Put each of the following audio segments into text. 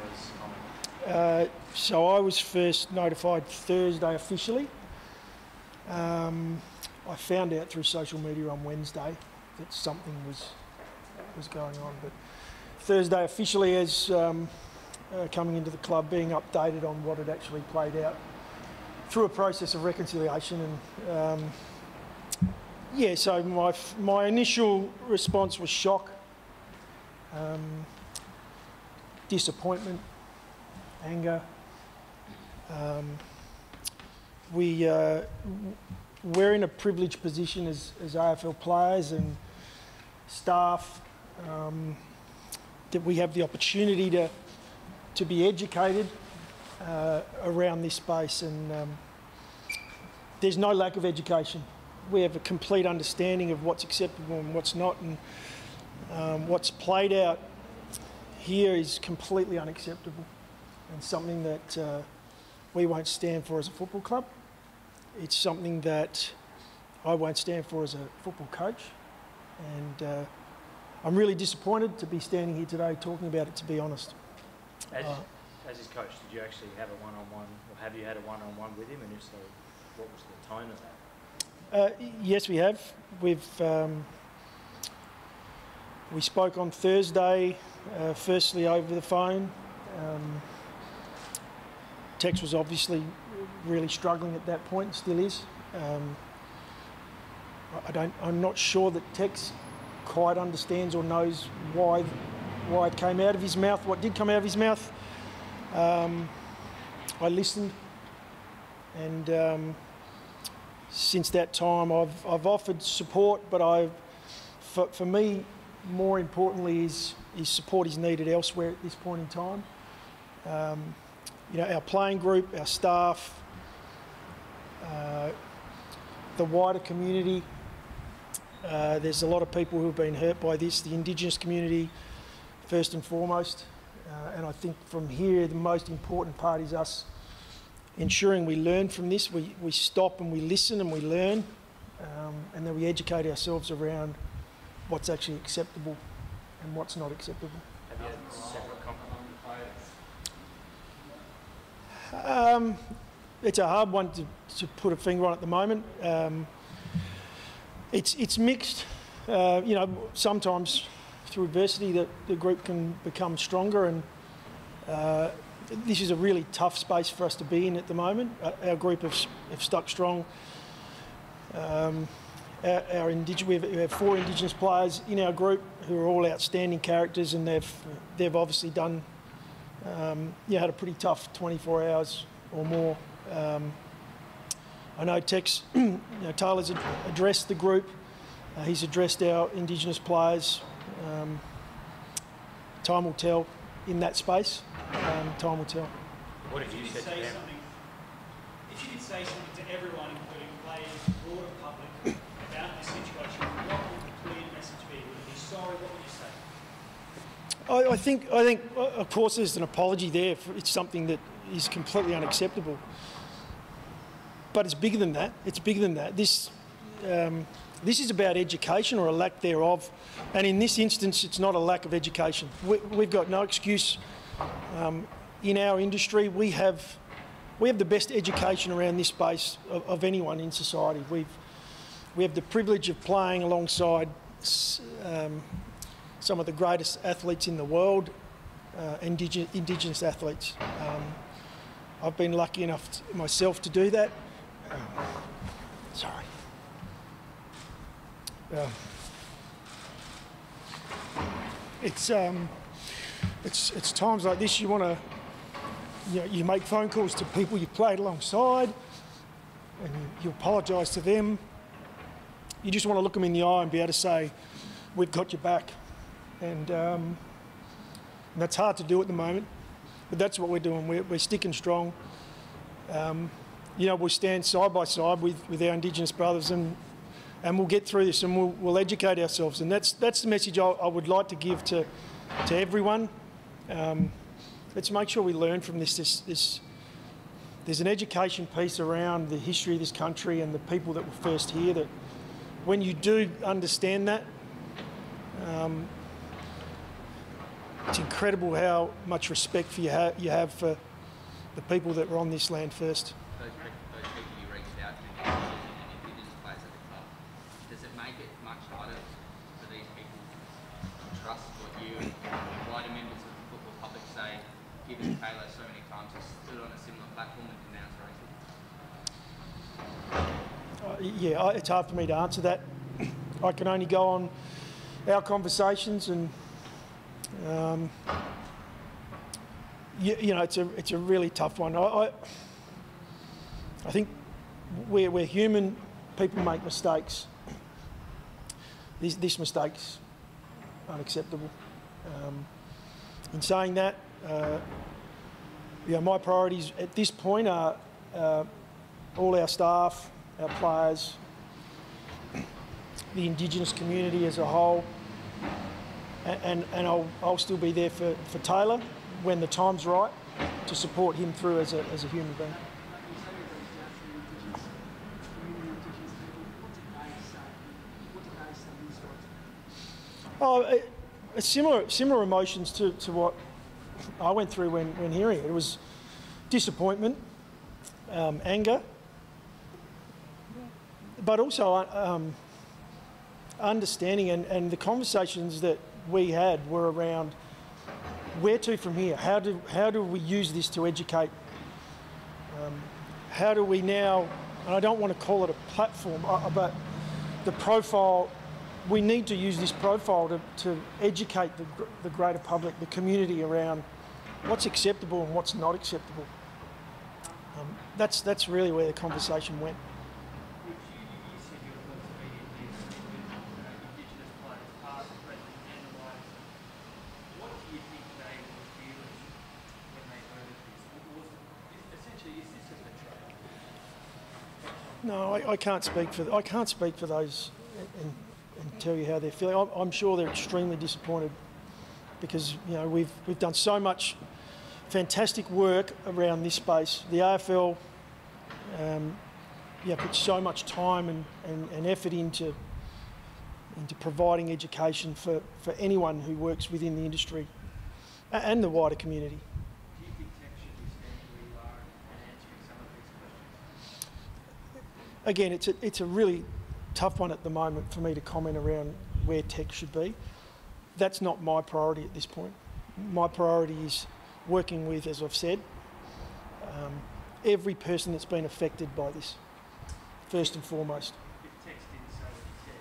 players' comment? So I was first notified Thursday officially. I found out through social media on Wednesday that something was going on, but Thursday officially as coming into the club, being updated on what had actually played out through a process of reconciliation. And yeah, so my initial response was shock, disappointment, anger. We're in a privileged position as AFL players and staff that we have the opportunity to be educated around this space, and there's no lack of education. We have a complete understanding of what's acceptable and what's not, and what's played out here is completely unacceptable and something that we won't stand for as a football club. It's something that I won't stand for as a football coach, and I'm really disappointed to be standing here today talking about it, to be honest. As his coach, did you actually have a one-on-one, or have you had a one-on-one with him, and if so, what was the tone of that? Yes, we have. We spoke on Thursday, firstly over the phone. Tex was obviously really struggling at that point, still is. I'm not sure that Tex quite understands or knows why it came out of his mouth, what did come out of his mouth. I listened, and since that time I've offered support, but for me, more importantly, is support is needed elsewhere at this point in time. You know, our playing group, our staff, the wider community. There's a lot of people who have been hurt by this, the Indigenous community first and foremost. And I think from here, the most important part is us ensuring we learn from this. We stop and we listen and we learn, and then we educate ourselves around what's actually acceptable and what's not acceptable. Have you had separate conversations? It's a hard one to put a finger on at the moment. It's mixed. You know, sometimes through adversity the group can become stronger, and this is a really tough space for us to be in at the moment. Our group have stuck strong. We have 4 Indigenous players in our group who are all outstanding characters, and they've obviously done had a pretty tough 24 hours or more. I know Tex, Taylor's addressed the group. He's addressed our Indigenous players. Time will tell in that space. Time will tell. What did you say to them? If you could say something to everyone, including players, broader public, about this situation, what would the clear message be? Would it be sorry? What would you say? I think, of course, there's an apology there. It's something that is completely unacceptable. But it's bigger than that. It's bigger than that. This is about education, or a lack thereof. And in this instance, it's not a lack of education. We've got no excuse. In our industry, we have the best education around this space of anyone in society. We have the privilege of playing alongside some of the greatest athletes in the world, Indigenous athletes. I've been lucky enough myself to do that. Sorry. It's times like this you want to, you make phone calls to people you've played alongside, and you apologise to them. You just want to look them in the eye and be able to say, "We've got your back," and that's hard to do at the moment. But that's what we're doing. We're sticking strong. We'll stand side by side with our Indigenous brothers, and we'll get through this, and we'll educate ourselves. And that's the message I would like to give to everyone. Let's make sure we learn from this. There's an education piece around the history of this country and the people that were first here, that when you do understand that, it's incredible how much respect you have for the people that were on this land first. Those people you reached out to and Indigenous players at the club, does it make it much harder for these people to trust what you and wider members of the football public say, given Taylor so many times has stood on a similar platform and denounced racism? Yeah, it's hard for me to answer that. I can only go on our conversations, and you know, it's a really tough one. I think we're human. People make mistakes. This mistake's unacceptable. In saying that, my priorities at this point are all our staff, our players, the Indigenous community as a whole, and I'll still be there for Taylor when the time's right to support him through as a human being. Oh, similar emotions to what I went through when hearing it. It was disappointment, anger, but also understanding, and the conversations that we had were around where to from here. How do we use this to educate? How do we now, and I don't want to call it a platform, but the profile, we need to use this profile to educate the greater public, the community, around what's acceptable and what's not acceptable. That's really where the conversation went. You said your first immediate is Indigenous players, past, present and the wider. What do you think they were feeling when they heard of this? Essentially, is this a betrayal? No, I can't speak for those and tell you how they're feeling. I'm sure they're extremely disappointed because we've done so much fantastic work around this space. The AFL put so much time and effort into providing education for anyone who works within the industry and the wider community. Do you think Tech should be standing where you are and answering some of these questions? Again, it's a really tough one at the moment for me to comment around where Tech should be. That's not my priority at this point. My priority is working with, as I've said, every person that's been affected by this, first and foremost. If Tex didn't say what he said,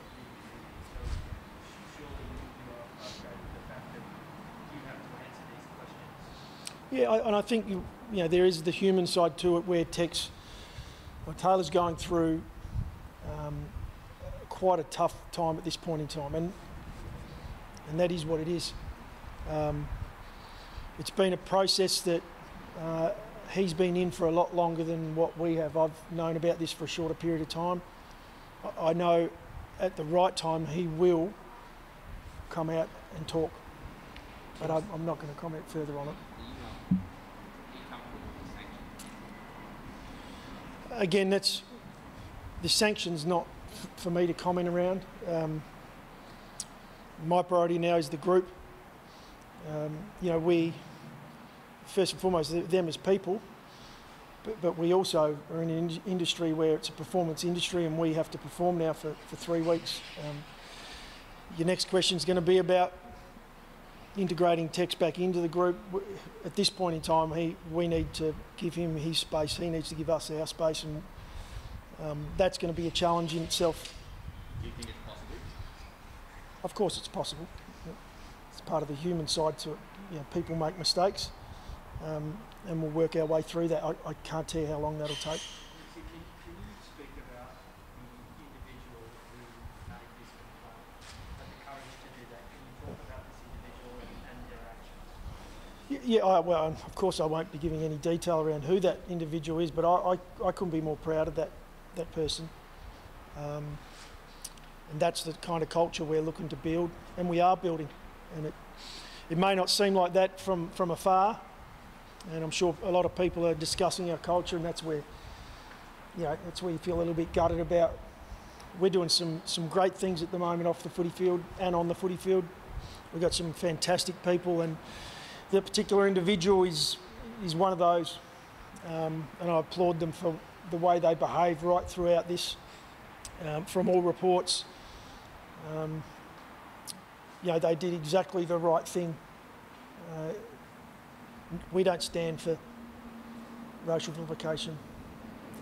so surely you are frustrated with the fact that you have to answer these questions. Yeah, and I think there is the human side to it where Taylor's going through quite a tough time at this point in time, and that is what it is. It's been a process that he's been in for a lot longer than what we have. I've known about this for a shorter period of time. I know at the right time he will come out and talk, but I'm not going to comment further on it. Are you comfortable with the sanctions? Again, the sanctions not for me to comment around. My priority now is the group. We, first and foremost, them as people, but we also are in an industry where it's a performance industry and we have to perform now for 3 weeks. Your next question is going to be about integrating Tex back into the group. At this point in time, we need to give him his space, he needs to give us our space, and that's going to be a challenge in itself. Do you think it's possible? Of course it's possible. It's part of the human side to it. People make mistakes, and we'll work our way through that. I can't tell you how long that'll take. Can you speak about the individual who made this complaint, had the courage to do that? Can you talk about this individual and their actions? Well, of course I won't be giving any detail around who that individual is, but I couldn't be more proud of that person. And that's the kind of culture we're looking to build, and we are building. And it may not seem like that from afar, and I'm sure a lot of people are discussing our culture, and that's where you feel a little bit gutted about. We're doing some great things at the moment off the footy field and on the footy field. we've got some fantastic people, and that particular individual is one of those. And I applaud them for the way they behaved right throughout this. From all reports, they did exactly the right thing. We don't stand for racial vilification.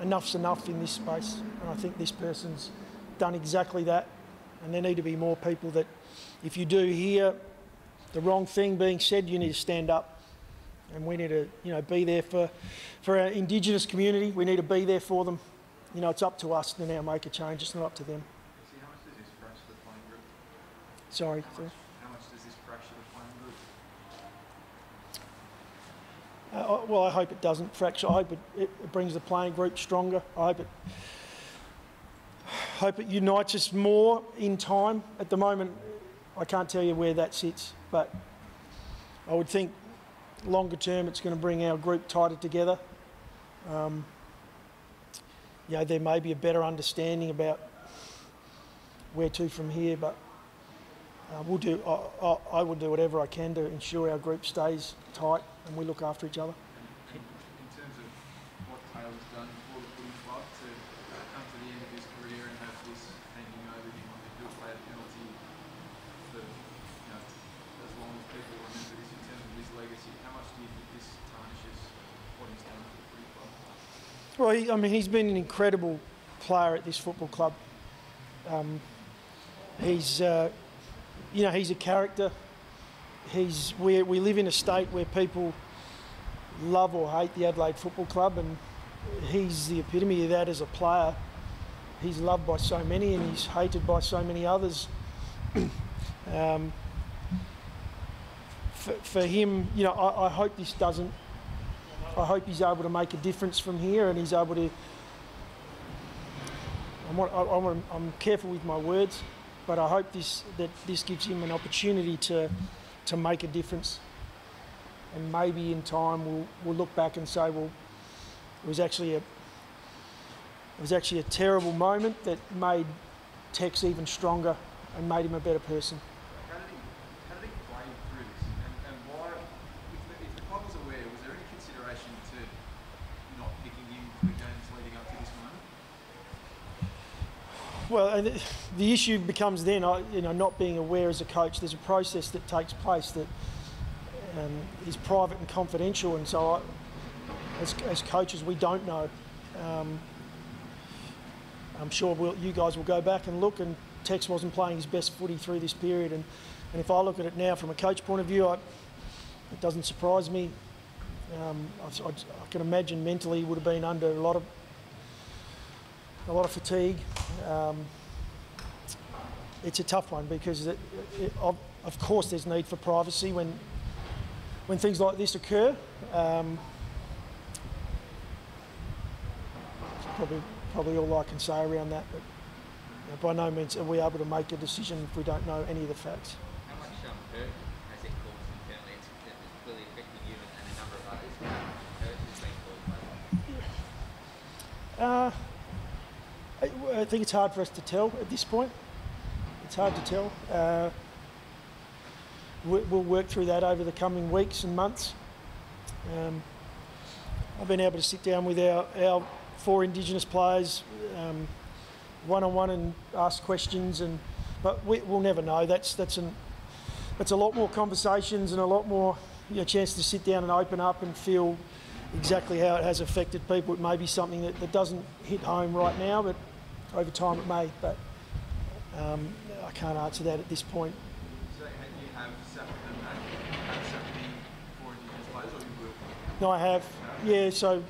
Enough's enough in this space, and I think this person's done exactly that. And there need to be more people that, if you do hear the wrong thing being said, you need to stand up. And we need to, be there for our Indigenous community. We need to be there for them. It's up to us to now make a change. It's not up to them. How much does this fracture the playing group? Sorry. How much does this fracture the playing group? Well, I hope it doesn't fracture. I hope it brings the playing group stronger. I hope it unites us more in time. At the moment, I can't tell you where that sits, but I would think longer term it's going to bring our group tighter together. There may be a better understanding about where to from here, but I will do whatever I can to ensure our group stays tight and we look after each other. In terms of what Taylor's done for the footy club to come to the end of his career and have this hanging over him on the dual player penalty for as long as people remember this in terms of his legacy, how much do you think this tarnishes what he's done for the footy club? Well, he's been an incredible player at this football club. He's a character. We live in a state where people love or hate the Adelaide Football Club, and he's the epitome of that as a player. He's loved by so many and he's hated by so many others. For him, I hope this doesn't. I hope he's able to make a difference from here, and he's able to. I'm careful with my words, but I hope that this gives him an opportunity to make a difference, and maybe in time we'll look back and say, well, it was actually a terrible moment that made Tex even stronger and made him a better person. How did he play through this? And why, if the club was aware, was there any consideration to not picking him for the games leading up to this moment? Well, the issue becomes then, not being aware as a coach. There's a process that takes place that is private and confidential, and so as coaches, we don't know. I'm sure you guys will go back and look, and Tex wasn't playing his best footy through this period, and if I look at it now from a coach point of view, it doesn't surprise me. I can imagine mentally he would have been under a lot of fatigue. It's a tough one because of course there's need for privacy when things like this occur. Probably all I can say around that, but by no means are we able to make a decision if we don't know any of the facts. How much hurt has it caused internally? It's clearly affecting you and a number of others. How much hurt has been caused by that? I think it's hard for us to tell at this point. It's hard to tell. We'll work through that over the coming weeks and months. I've been able to sit down with our 4 Indigenous players one-on-one and ask questions, but we'll never know. That's a lot more conversations and a lot more chance to sit down and open up and feel exactly how it has affected people. It may be something that doesn't hit home right now, but over time it may. But I can't answer that at this point. So you have sat with them and have sat with the 4 Indigenous players, or you will? No, I have. Yeah, so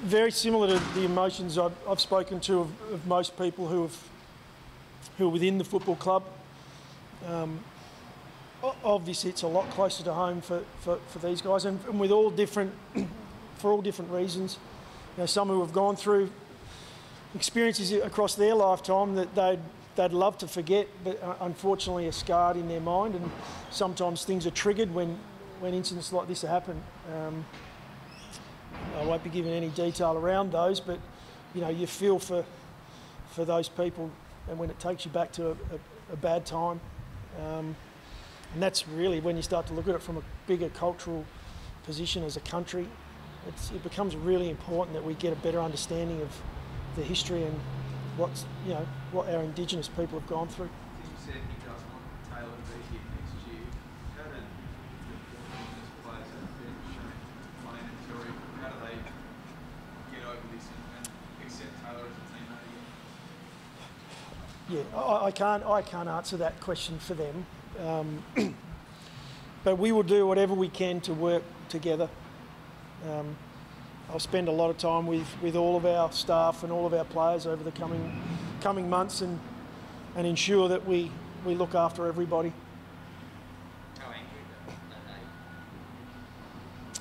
very similar to the emotions I've spoken to of most people who are within the football club. Obviously, it's a lot closer to home for these guys, and with all different for all different reasons. Some who have gone through experiences across their lifetime that they'd love to forget, but unfortunately are scarred in their mind, and sometimes things are triggered when incidents like this happen. I won't be giving any detail around those, but you feel for those people, and when it takes you back to a bad time. And that's really when you start to look at it from a bigger cultural position as a country. It becomes really important that we get a better understanding of the history and what our Indigenous people have gone through. You said he does want Taylor to be here next year. How do the Indigenous players that have been shown playing in Victoria, how do they get over this and accept Taylor as a teammate again? Yeah, I can't answer that question for them, but we will do whatever we can to work together. I'll spend a lot of time with all of our staff and all of our players over the coming months and ensure that we look after everybody. How angry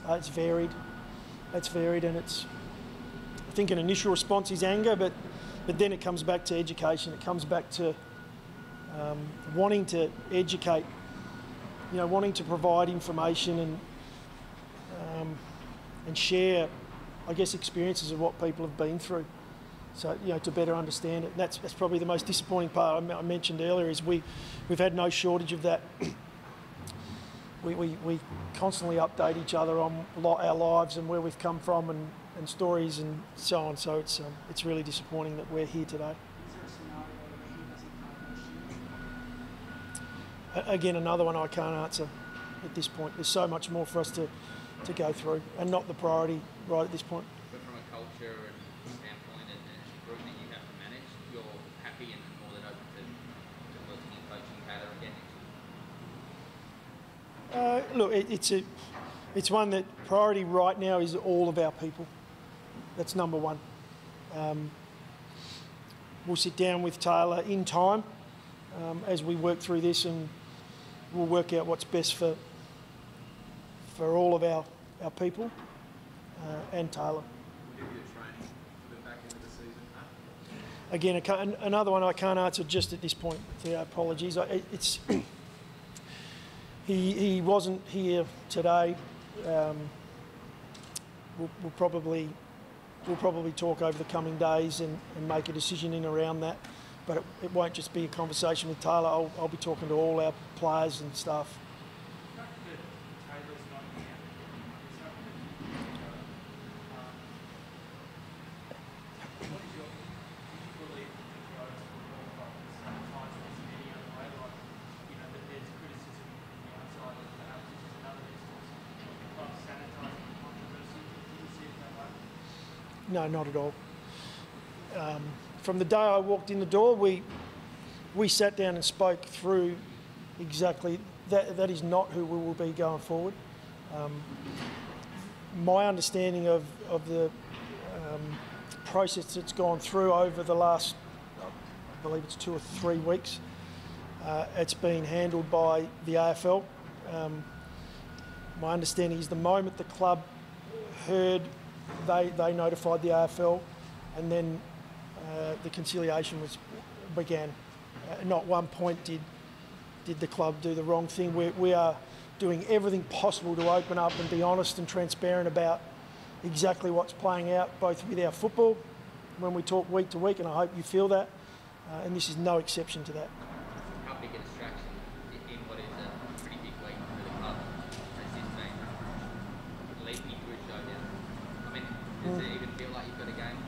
are they? It's varied. And it's, I think an initial response is anger, but then it comes back to education. It comes back to wanting to educate, wanting to provide information and share, I guess, experiences of what people have been through. So, to better understand it. That's probably the most disappointing part I mentioned earlier is we've had no shortage of that. We constantly update each other on our lives and where we've come from and stories and so on. So it's really disappointing that we're here today. Is there a scenario where he doesn't come next year? Again, another one I can't answer at this point. There's so much more for us to go through and not the priority right at this point. But from a culture and standpoint and group that you have to manage, you're happy and more than open to working and coaching Taylor again next year? Look, it's one that priority right now is all of our people. That's number one. We'll sit down with Taylor in time as we work through this, and we'll work out what's best for all of our people and Taylor. Will there be a training for the back end of the season? Again, another one I can't answer just at this point. Apologies. He wasn't here today. We'll probably talk over the coming days and make a decision in around that. But it won't just be a conversation with Taylor. I'll be talking to all our players and staff. The fact that Taylor's not here, there's nothing that you can do. What is your, do you believe that the growth will qualify for the same times as any other way? Like, that there's criticism from the outside of perhaps this is another instance of the club sanitising controversy. Do you see it that way? No, not at all. From the day I walked in the door, we sat down and spoke through exactly that. That is not who we will be going forward. My understanding of the process that's gone through over the last, I believe it's 2 or 3 weeks, it's been handled by the AFL. My understanding is the moment the club heard, they notified the AFL, and then the conciliation began. Not one point did the club do the wrong thing. We are doing everything possible to open up and be honest and transparent about exactly what's playing out, both with our football, when we talk week to week, and I hope you feel that, and this is no exception to that. How big a distraction in what is a pretty big week for the club has this been leading into a showdown? I mean, does it even feel like you've got a game?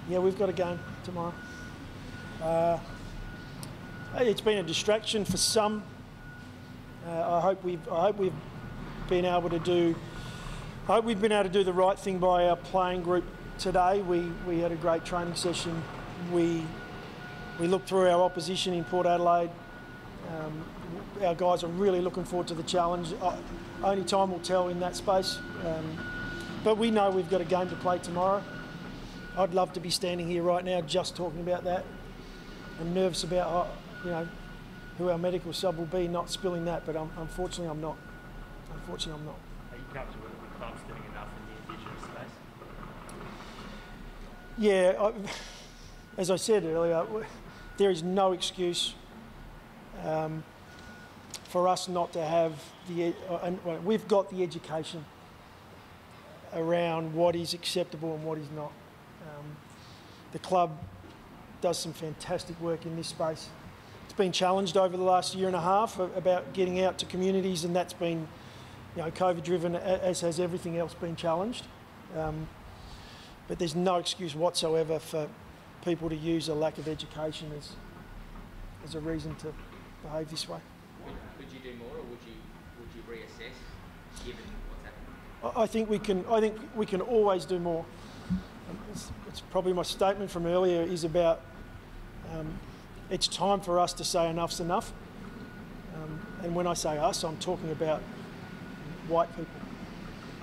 Yeah, we've got a game tomorrow. It's been a distraction for some. I hope we've been able to do. I hope we've been able to do the right thing by our playing group today. We had a great training session. We looked through our opposition in Port Adelaide. Our guys are really looking forward to the challenge. Only time will tell in that space. But we know we've got a game to play tomorrow. I'd love to be standing here right now just talking about that. I'm nervous about who our medical sub will be, not spilling that, but unfortunately I'm not. Unfortunately I'm not. Are you comfortable with the clubs doing enough in the Indigenous space? Yeah, as I said earlier, there is no excuse for us not to have we've got the education around what is acceptable and what is not. The club does some fantastic work in this space it's been challenged over the last year and a half about getting out to communities, and that's been, COVID driven, as has everything else been challenged. But there's no excuse whatsoever for people to use a lack of education as a reason to behave this way. Could you do more, or would you reassess given what's happening? I think we can always do more. It's probably my statement from earlier is about it's time for us to say enough's enough. And when I say us, I'm talking about white people.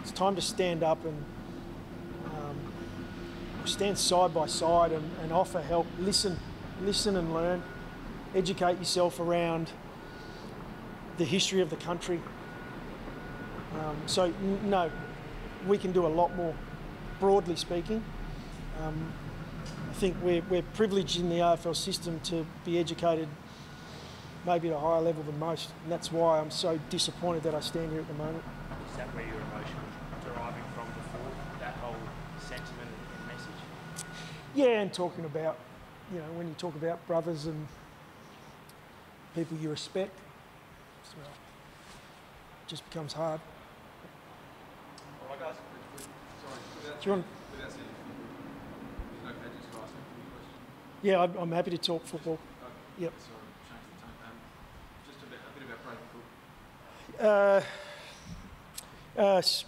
It's time to stand up and stand side by side and offer help, listen and learn, educate yourself around the history of the country. No, we can do a lot more, broadly speaking. I think we're privileged in the AFL system to be educated maybe at a higher level than most, and that's why I'm so disappointed that I stand here at the moment. Is that where your emotion deriving from before, that whole sentiment and message? Yeah, and talking about, when you talk about brothers and people you respect, well, it just becomes hard. All right, guys. Sorry, Do you want? without saying, is it okay just to ask a question? Yeah, I'm happy to talk football. Yep. Sorry, change the tone. Just a bit about Braden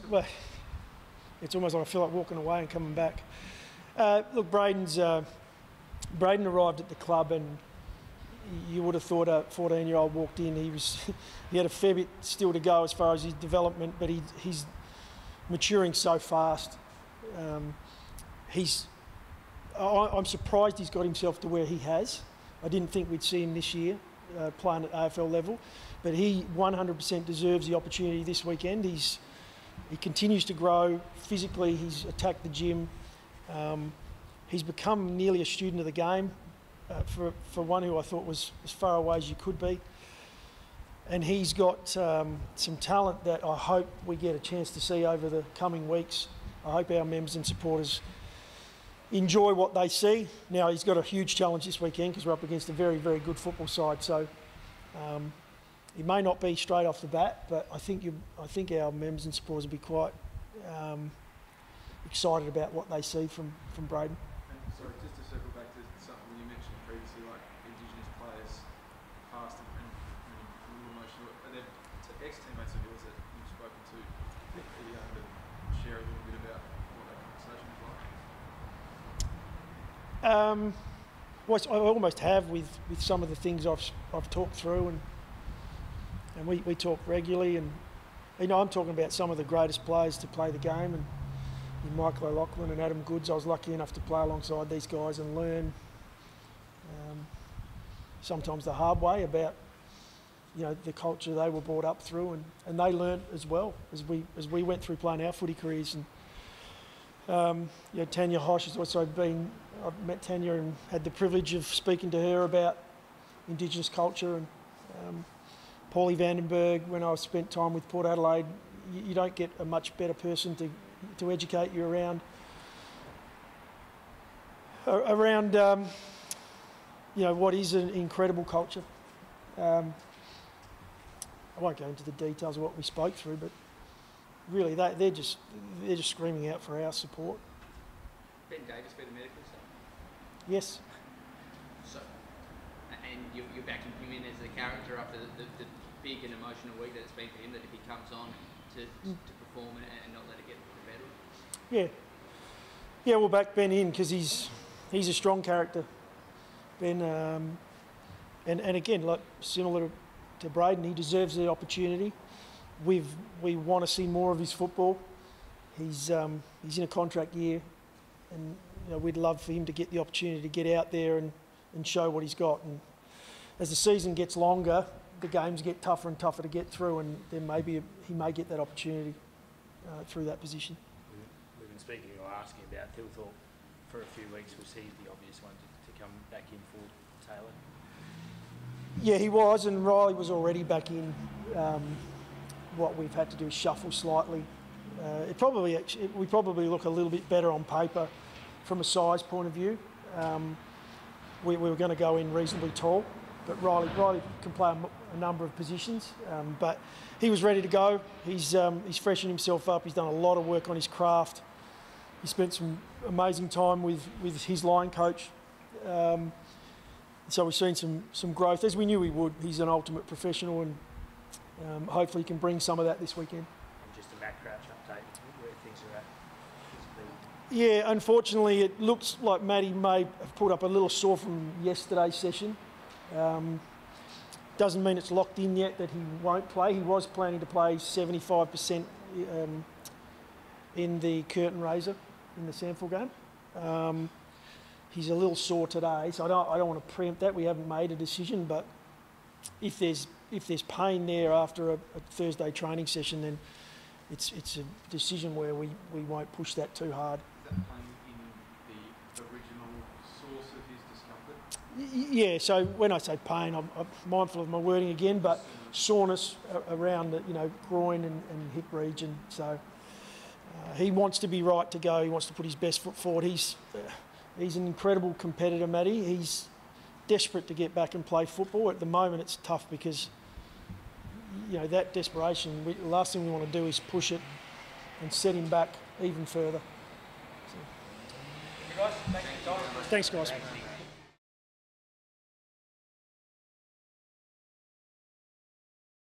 Cook. Well, it's almost like I feel like walking away and coming back. Look, Braden arrived at the club, and you would have thought a 14-year-old walked in. He had a fair bit still to go as far as his development, but he's maturing so fast. I'm surprised he's got himself to where he has. I didn't think we'd see him this year playing at AFL level, but he 100% deserves the opportunity this weekend. He continues to grow physically. He's attacked the gym. He's become nearly a student of the game for one who I thought was as far away as you could be. And he's got some talent that I hope we get a chance to see over the coming weeks. I hope our members and supporters enjoy what they see. Now, he's got a huge challenge this weekend because we're up against a very, very good football side. So he may not be straight off the bat, but I think our members and supporters will be quite excited about what they see from Braden. And sorry, just to circle back to something you mentioned previously, like Indigenous players, past and a little emotional. Are there ex-teammates of yours that you've spoken to? Are you able to share a little bit about what that conversation was like? Well, I almost have with some of the things I've talked through, and we talk regularly, and I'm talking about some of the greatest players to play the game, and Michael O'Loughlin and Adam Goods. I was lucky enough to play alongside these guys and learn sometimes the hard way about the culture they were brought up through, and they learnt as well as we went through playing our footy careers. And Tanya Hosh has also been. I've met Tanya and had the privilege of speaking to her about Indigenous culture, and Paulie Vandenberg, when I spent time with Port Adelaide. You don't get a much better person to educate you around what is an incredible culture. I won't go into the details of what we spoke through, but really they're just screaming out for our support. Ben Davis be the medical staff? Yes. So, and you're backing him in as a character after the big and emotional week that it's been for him, that if he comes on to perform and not let it get the better of him? Yeah, we'll back Ben in because he's a strong character. Ben, and again, like similar to Braden, he deserves the opportunity. We want to see more of his football. He's in a contract year, and we'd love for him to get the opportunity to get out there and show what he's got. And as the season gets longer, the games get tougher and tougher to get through, and then maybe he may get that opportunity through that position. We've been speaking or asking about Thilthorpe for a few weeks. Was he the obvious one to come back in for Taylor? Yeah, he was, and Riley was already back in. What we've had to do is shuffle slightly. We probably look a little bit better on paper from a size point of view. We were going to go in reasonably tall, Riley can play a number of positions, but he was ready to go. He's freshened himself up. He's done a lot of work on his craft. He spent some amazing time with his line coach. So we've seen some growth, as we knew he would. He's an ultimate professional, and hopefully he can bring some of that this weekend. And just a Matt Crouch update, where things are at physically. Yeah, unfortunately, it looks like Matty may have pulled up a little sore from yesterday's session. Doesn't mean it's locked in yet that he won't play. He was planning to play 75% in the curtain raiser in the Sample game. He's a little sore today, so I don't want to preempt that. We haven't made a decision, but if there's pain there after a Thursday training session, then it's a decision where we won't push that too hard. Is that playing in the original source of his discomfort? Yeah, so when I say pain, I'm mindful of my wording again, but soreness around the groin and hip region. So he wants to be right to go. He wants to put his best foot forward. He's an incredible competitor, Matty. He's desperate to get back and play football. At the moment, it's tough because that desperation. The last thing we want to do is push it and set him back even further. So. Guys, thank you, guys. Thanks, guys. Thanks.